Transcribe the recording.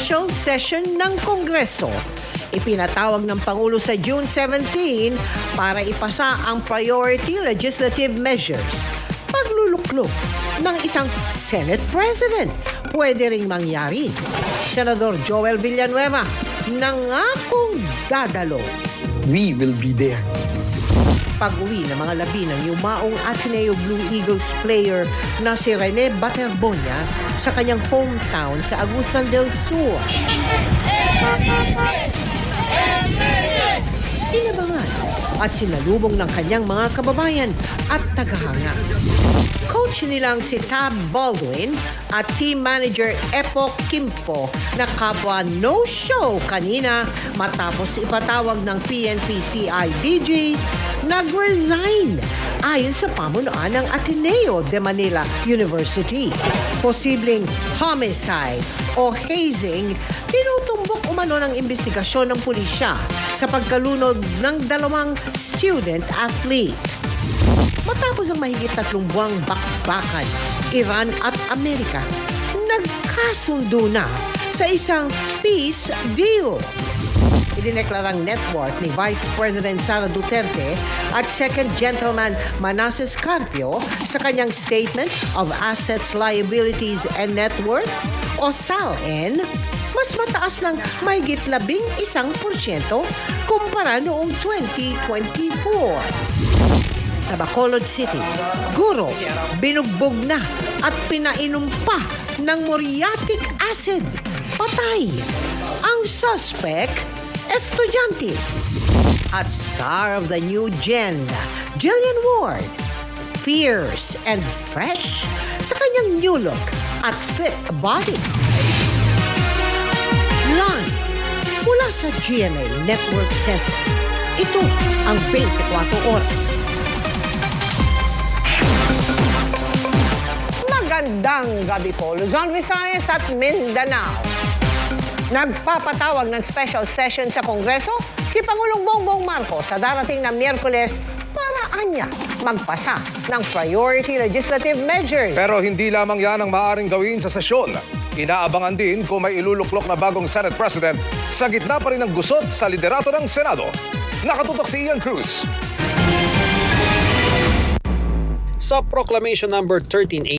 special session ng Kongreso. Ipinatawag ng Pangulo sa June 17 para ipasa ang priority legislative measures. Pagluluklok ng isang Senate President pwede ring mangyari. Senador Joel Villanueva nangakong dadalo. We will be there. Pag-uwi ng mga labi ng yumaong Ateneo Blue Eagles player na si Rene Baterbonia sa kanyang hometown sa Agusan del Sur. Inabangan at sinalubong ng kanyang mga kababayan at tagahanga. Coach nilang si Tab Baldwin at team manager Epo Kimpo na kapwa no-show kanina matapos ipatawag ng PNP-CIDG nag-resign ayon sa pamunuan ng Ateneo de Manila University. Posibleng homicide o hazing, tinutumbok umano ng investigasyon ng pulisya sa pagkalunod ng 2 student athlete. Matapos ang mahigit 3 buwang bakbakan, Iran at Amerika nagkasundo na sa isang peace deal. Idineklarang net worth ni Vice President Sara Duterte at Second Gentleman Manasseh Carpio sa kanyang Statement of Assets, Liabilities and Net Worth o SALN mas mataas ng mahigit 11% kumpara noong 2024. Sa Bacolod City, guro, binugbog na at pinainom pa ng muriatic acid. Patay. Ang suspect, estudyante. At star of the new gen, Jillian Ward, fierce and fresh sa kanyang new look at fit body. Live mula sa GMA Network Center. Ito ang 24 oras. Magandang gabi po, Luzon, Visayas at Mindanao. Nagpapatawag ng special session sa Kongreso si Pangulong Bongbong Marcos sa darating na Miyerkules para anya magpasa ng priority legislative measures. Pero hindi lamang yan ang maaaring gawin sa sesyon. Inaabangan din kung may iluluklok na bagong Senate President sa gitna pa rin ng gusot sa liderato ng Senado. Nakatutok si Ian Cruz. Sa Proclamation number 13